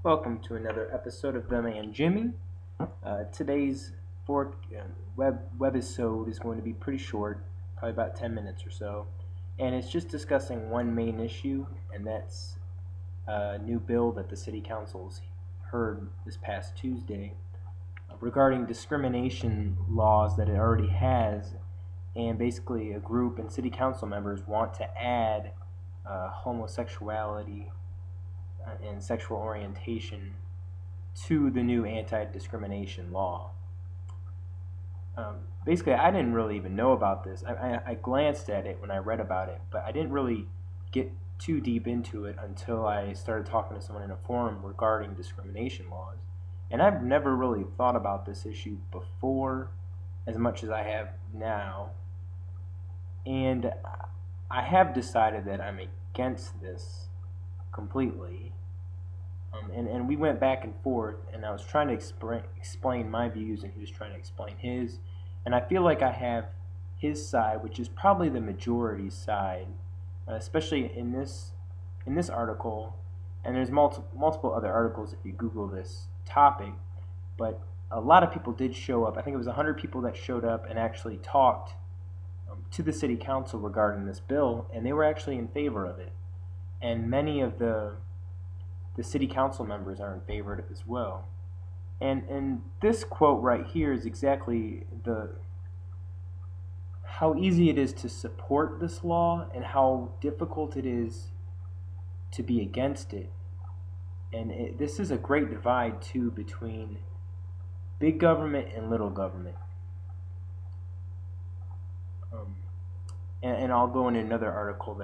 Welcome to another episode of Thamanjimmy. Today's webisode is going to be pretty short, probably about 10 minutes or so, and it's just discussing one main issue, and that's a new bill that the City Council's heard this past Tuesday regarding discrimination laws that it already has, and basically a group and City Council members want to add homosexuality and sexual orientation to the new anti-discrimination law. Basically, I didn't really even know about this. I glanced at it when I read about it, but I didn't really get too deep into it until I started talking to someone in a forum regarding discrimination laws. And I've never really thought about this issue before as much as I have now. And I have decided that I'm against this completely. And we went back and forth, and I was trying to explain my views, and he was trying to explain his. And I feel like I have his side, which is probably the majority side, especially in this article. And there's multiple other articles if you Google this topic. But a lot of people did show up. I think it was 100 people that showed up and actually talked to the City Council regarding this bill, and they were actually in favor of it. And many of the City Council members are in favor of it as well. And this quote right here is exactly how easy it is to support this law and how difficult it is to be against it. And this is a great divide too between big government and little government. And I'll go into another article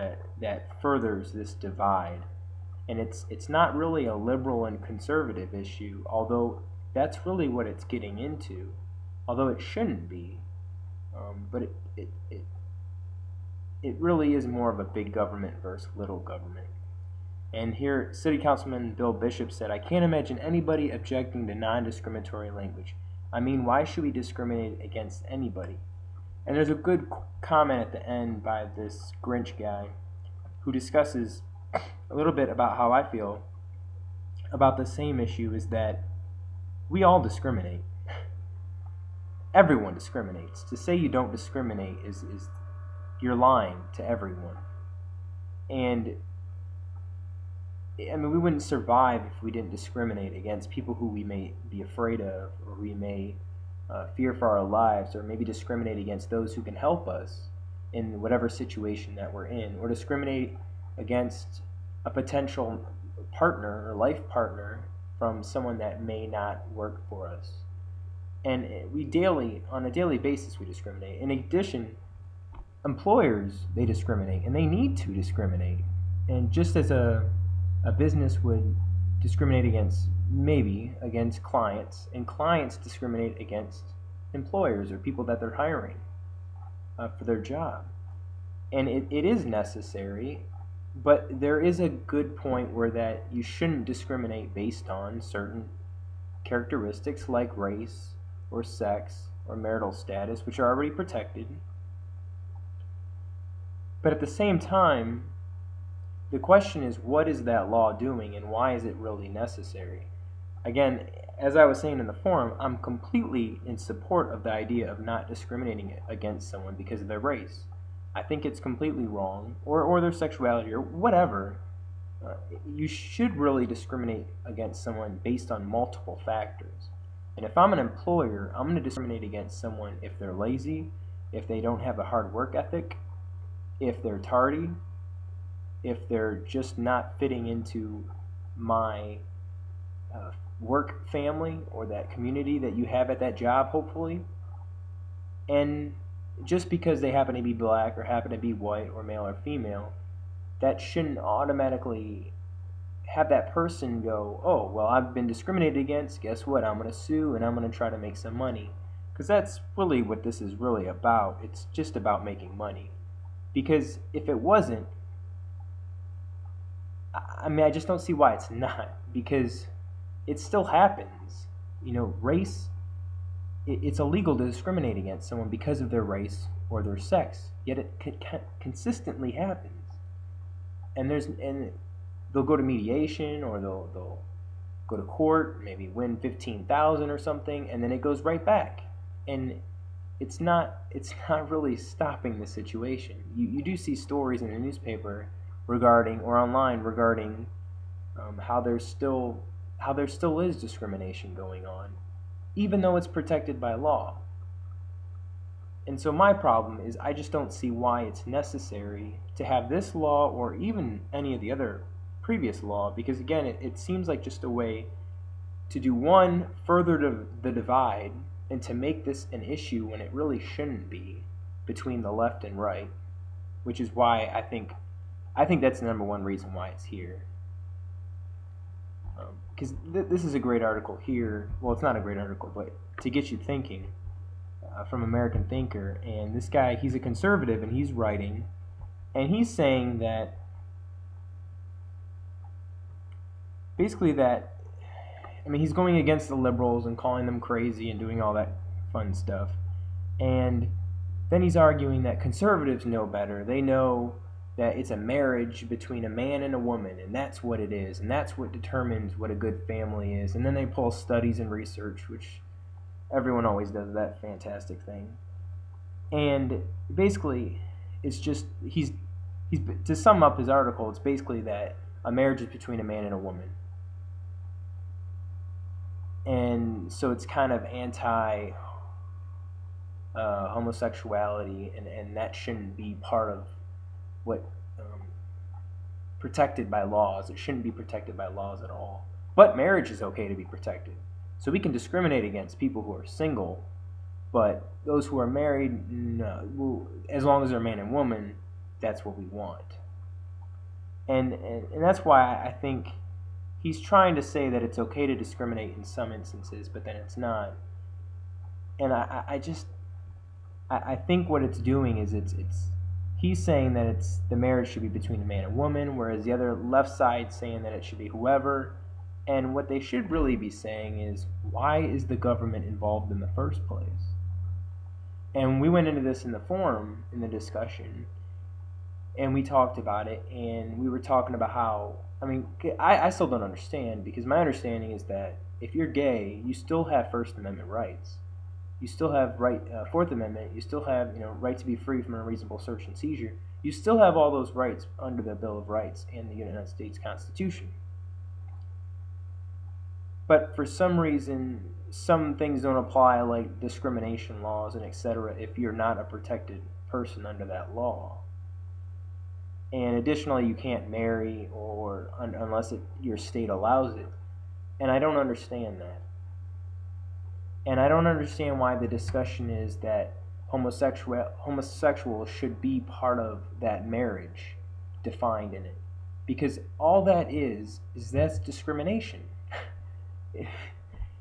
that furthers this divide. And it's not really a liberal and conservative issue, although that's really what it's getting into, although it shouldn't be. But it really is more of a big government versus little government. And here, City Councilman Bill Bishop said, "I can't imagine anybody objecting to non-discriminatory language. I mean, why should we discriminate against anybody?" And there's a good comment at the end by this Grinch guy who discusses a little bit about how I feel about the same issue, is that we all discriminate. Everyone discriminates. To say you don't discriminate is you're lying to everyone. And I mean, we wouldn't survive if we didn't discriminate against people who we may be afraid of, or we may fear for our lives, or maybe discriminate against those who can help us in whatever situation that we're in, or discriminate against a potential partner or life partner from someone that may not work for us. And on a daily basis, we discriminate. In addition, employers, they discriminate, and they need to discriminate. And just as a business would discriminate against clients, and clients discriminate against employers or people that they're hiring for their job. And it is necessary, but there is a good point where that you shouldn't discriminate based on certain characteristics like race or sex or marital status, which are already protected. But at the same time, the question is, what is that law doing, and why is it really necessary? Again, as I was saying in the forum, I'm completely in support of the idea of not discriminating against someone because of their race. I think it's completely wrong, or their sexuality, or whatever. You should really discriminate against someone based on multiple factors. And if I'm an employer, I'm going to discriminate against someone if they're lazy, if they don't have a hard work ethic, if they're tardy, if they're just not fitting into my work family or that community that you have at that job, hopefully. And just because they happen to be black or happen to be white or male or female, that shouldn't automatically have that person go, "Oh, well, I've been discriminated against. Guess what? I'm going to sue and I'm going to try to make some money." Because that's really what this is really about. It's just about making money. Because if it wasn't, I mean, I just don't see why it's not. Because it still happens. Race, it's illegal to discriminate against someone because of their race or their sex. Yet it consistently happens. And they'll go to mediation, or they'll go to court, maybe win 15,000 or something, and then it goes right back. And it's not really stopping the situation. You do see stories in the newspaper regarding, or online regarding, how there still is discrimination going on, even though it's protected by law. And so my problem is I just don't see why it's necessary to have this law or even any of the other previous law, because again, it seems like just a way to do one, further the divide, and to make this an issue when it really shouldn't be between the left and right, which is why I think that's the number one reason why it's here. Because this is a great article here. Well, it's not a great article, but to get you thinking, from American Thinker. And this guy, he's a conservative, and he's writing, and he's saying that basically that, I mean, he's going against the liberals and calling them crazy and doing all that fun stuff. And then he's arguing that conservatives know better. They know that it's a marriage between a man and a woman, and that's what it is, and that's what determines what a good family is. And then they pull studies and research, which everyone always does that fantastic thing. And basically, it's just, he's to sum up his article, it's basically that a marriage is between a man and a woman. And so it's kind of anti homosexuality, and that shouldn't be part of what protected by laws. It shouldn't be protected by laws at all. But marriage is okay to be protected. So we can discriminate against people who are single, but those who are married, no, as long as they're man and woman, that's what we want. And that's why I think he's trying to say that it's okay to discriminate in some instances, but then it's not. And I think what it's doing is he's saying that the marriage should be between a man and woman, whereas the other left side saying that it should be whoever. And what they should really be saying is, why is the government involved in the first place? And we went into this in the forum, in the discussion, and we talked about it, and we were talking about how, I mean, I still don't understand, because my understanding is that if you're gay, you still have First Amendment rights. You still have Fourth Amendment. You still have, right to be free from unreasonable search and seizure. You still have all those rights under the Bill of Rights and the United States Constitution. But for some reason, some things don't apply, like discrimination laws and etc., if you're not a protected person under that law. And additionally, you can't marry unless your state allows it. And I don't understand that. And I don't understand why the discussion is that homosexuals should be part of that marriage defined in it. Because all that is that's discrimination.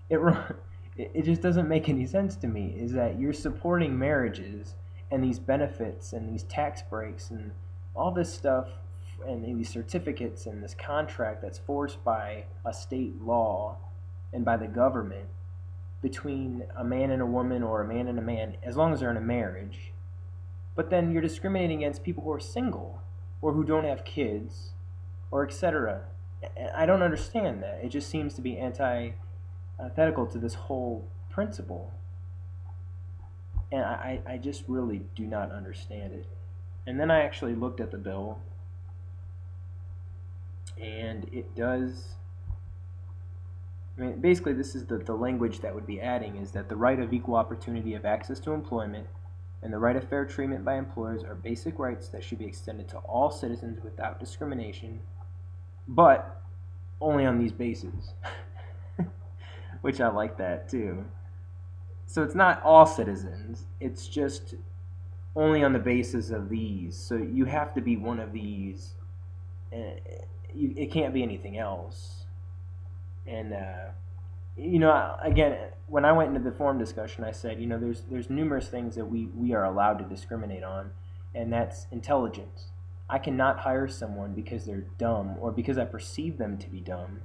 It just doesn't make any sense to me, is that you're supporting marriages and these benefits and these tax breaks and all this stuff and these certificates and this contract that's forced by a state law and by the government between a man and a woman or a man and a man, as long as they're in a marriage. But then you're discriminating against people who are single or who don't have kids or etc. I don't understand that. It just seems to be antithetical to this whole principle. And I just really do not understand it. And then I actually looked at the bill, and it does, I mean, basically this is the language that would be adding, is that the right of equal opportunity of access to employment and the right of fair treatment by employers are basic rights that should be extended to all citizens without discrimination, but only on these bases. Which I like that too. So it's not all citizens, it's just only on the basis of these. So you have to be one of these. It can't be anything else. And again, when I went into the forum discussion, I said, there's numerous things that we are allowed to discriminate on, and that's intelligence. I cannot hire someone because they're dumb or because I perceive them to be dumb,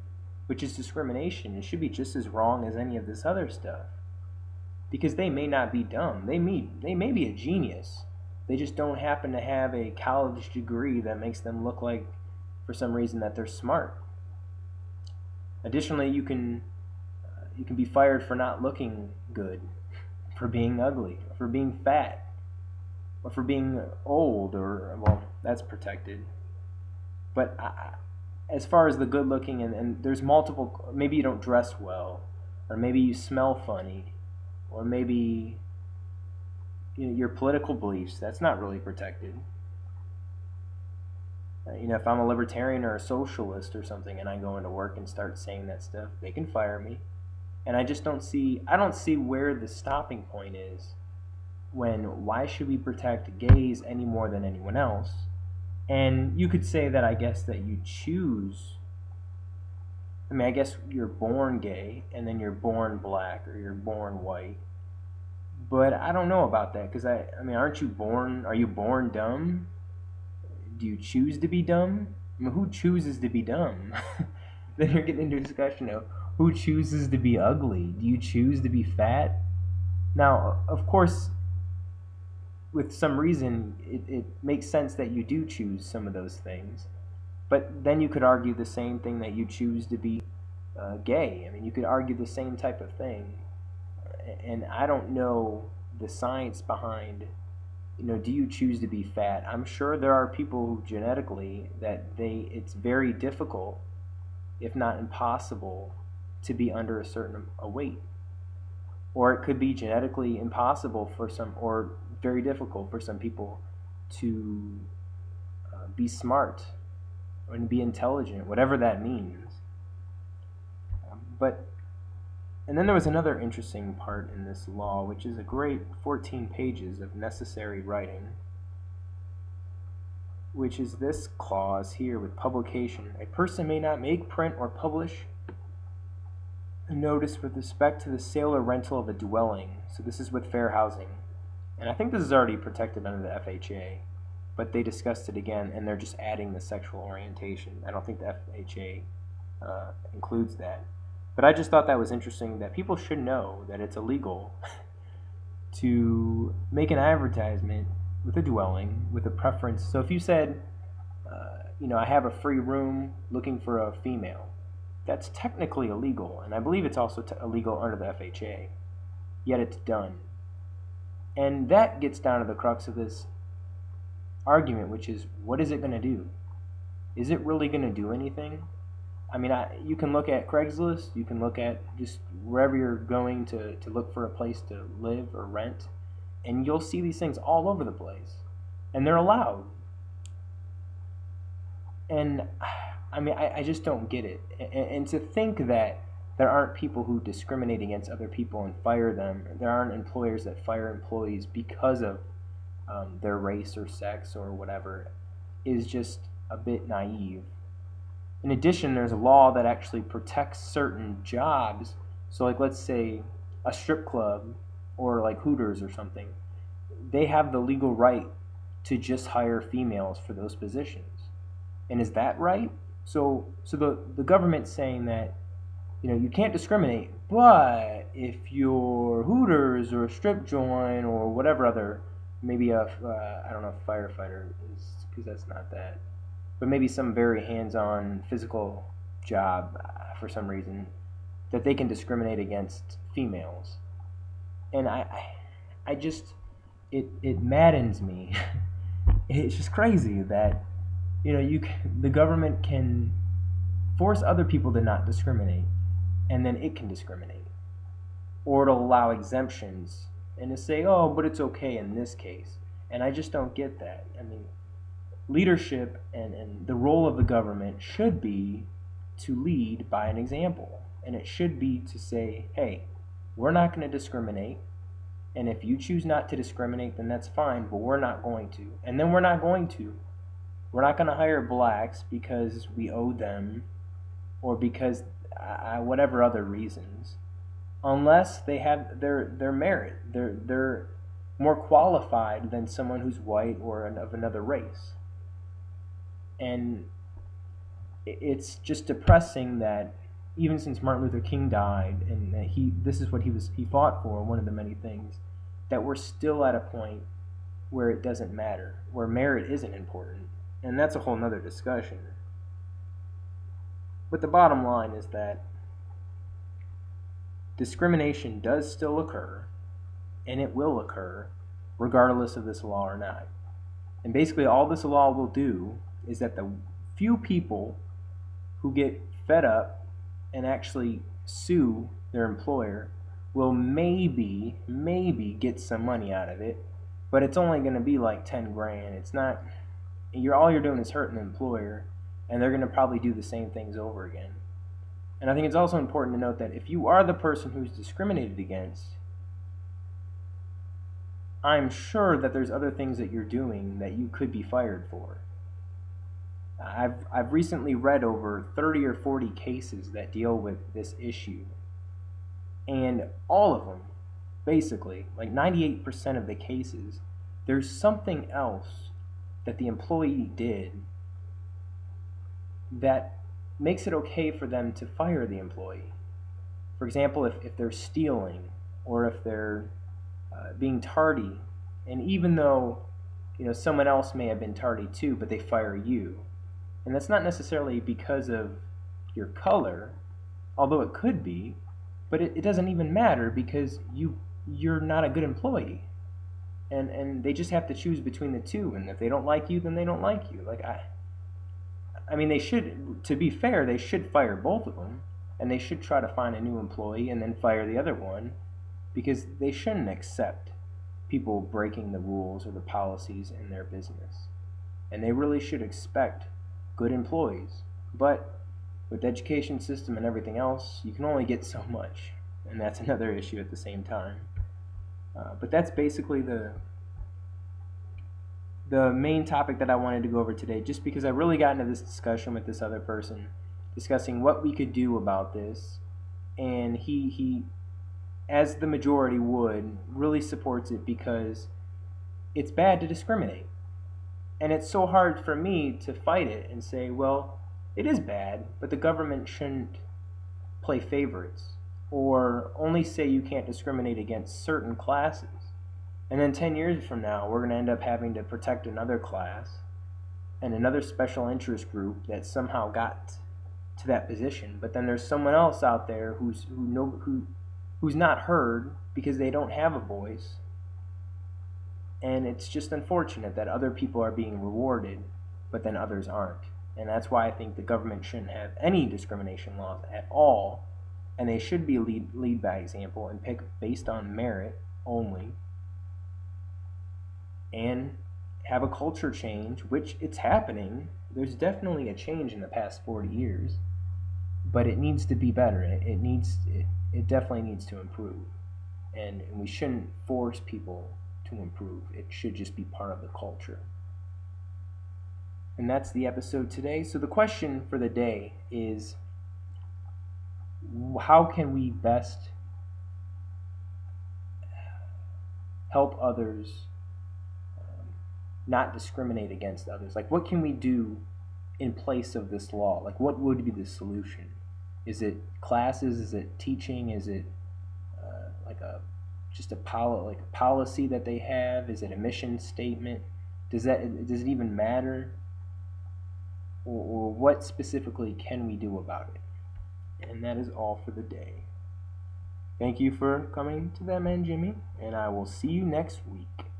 which is discrimination. It should be just as wrong as any of this other stuff, because they may not be dumb. They may be a genius. They just don't happen to have a college degree that makes them look like, for some reason, that they're smart. Additionally, you can be fired for not looking good, for being ugly, for being fat, or for being old, or, well, that's protected. But as far as the good looking, and there's multiple, maybe you don't dress well, or maybe you smell funny, or maybe your political beliefs, that's not really protected. If I'm a libertarian or a socialist or something and I go into work and start saying that stuff, they can fire me. And I just I don't see where the stopping point is when why should we protect gays any more than anyone else? And you could say that I guess that you choose. I mean, I guess you're born gay and then you're born black or you're born white. But I don't know about that because I mean, are you born dumb? Do you choose to be dumb? I mean, who chooses to be dumb? Then you're getting into a discussion of who chooses to be ugly. Do you choose to be fat? Now, of course, with some reason, it makes sense that you do choose some of those things. But then you could argue the same thing that you choose to be gay. I mean, you could argue the same type of thing. And I don't know the science behind, do you choose to be fat? I'm sure there are people who genetically it's very difficult, if not impossible, to be under a certain weight. Or it could be genetically impossible for some, or very difficult for some people to be smart and be intelligent, whatever that means. And then there was another interesting part in this law, which is a great 14 pages of necessary writing, which is this clause here with publication. A person may not make, print, or publish a notice with respect to the sale or rental of a dwelling. So this is with fair housing. And I think this is already protected under the FHA, but they discussed it again, and they're just adding the sexual orientation. I don't think the FHA includes that. But I just thought that was interesting, that people should know that it's illegal to make an advertisement with a dwelling with a preference. So if you said, I have a free room looking for a female, that's technically illegal, and I believe it's also illegal under the FHA, yet it's done. And that gets down to the crux of this argument, which is, what is it going to do? Is it really going to do anything? I mean, you can look at Craigslist, you can look at just wherever you're going to look for a place to live or rent, and you'll see these things all over the place. And they're allowed. And, I mean, I just don't get it. And to think that there aren't people who discriminate against other people and fire them, there aren't employers that fire employees because of their race or sex or whatever, is just a bit naive. In addition, there's a law that actually protects certain jobs. So like, let's say a strip club or like Hooters or something, they have the legal right to just hire females for those positions. And is that right? So the government's saying that, you can't discriminate, but if you're Hooters or a strip joint or whatever other, maybe I don't know if firefighter is, because that's not that, but maybe some very hands-on physical job for some reason, that they can discriminate against females. And I just, it maddens me. It's just crazy that, the government can force other people to not discriminate, and then it can discriminate. Or it'll allow exemptions, and to say, oh, but it's okay in this case. And I just don't get that. I mean, leadership and the role of the government should be to lead by an example. And it should be to say, hey, we're not going to discriminate. And if you choose not to discriminate, then that's fine, but we're not going to. And then we're not going to. We're not going to hire blacks because we owe them, or because whatever other reasons, unless they have their merit. They're more qualified than someone who's white or of another race. And it's just depressing that even since Martin Luther King died, and that this is what he fought for, one of the many things, that we're still at a point where it doesn't matter, where merit isn't important. And that's a whole nother discussion. But the bottom line is that discrimination does still occur, and it will occur regardless of this law or not. And basically all this law will do is that the few people who get fed up and actually sue their employer will maybe get some money out of it, but it's only going to be like 10 grand. It's not, all you're doing is hurting the employer, and they're going to probably do the same things over again. And I think it's also important to note that if you are the person who's discriminated against, I'm sure that there's other things that you're doing that you could be fired for. I've recently read over 30 or 40 cases that deal with this issue, and all of them, basically, like 98% of the cases, there's something else that the employee did that makes it okay for them to fire the employee. For example, if they're stealing, or if they're being tardy, and even though someone else may have been tardy too, but they fire you, and that's not necessarily because of your color, although it could be, but it doesn't even matter because you're not a good employee, and they just have to choose between the two, and if they don't like you, then they don't like you. Like I mean, they should, to be fair, they should fire both of them, and they should try to find a new employee and then fire the other one, because they shouldn't accept people breaking the rules or the policies in their business. And they really should expect good employees. But with the education system and everything else, you can only get so much, and that's another issue at the same time. But that's basically the main topic that I wanted to go over today, just because I really got into this discussion with this other person, discussing what we could do about this, and he as the majority would, really supports it because it's bad to discriminate. And it's so hard for me to fight it and say, well, it is bad, but the government shouldn't play favorites or only say you can't discriminate against certain classes. And then 10 years from now, we're going to end up having to protect another class and another special interest group that somehow got to that position. But then there's someone else out there who's not heard because they don't have a voice. And it's just unfortunate that other people are being rewarded, but then others aren't. And that's why I think the government shouldn't have any discrimination laws at all, and they should be lead by example and pick based on merit only, and have a culture change, which it's happening. There's definitely a change in the past 40 years, but it needs to be better. It definitely needs to improve, and we shouldn't force people to improve. It should just be part of the culture. And that's the episode today. So the question for the day is, how can we best help others not discriminate against others? Like, what can we do in place of this law? Like, what would be the solution? Is it classes? Is it teaching? Is it just a policy that they have? Is it a mission statement? Does it even matter? Or what specifically can we do about it? And that is all for the day. Thank you for coming to Thamanjimmy, and I will see you next week.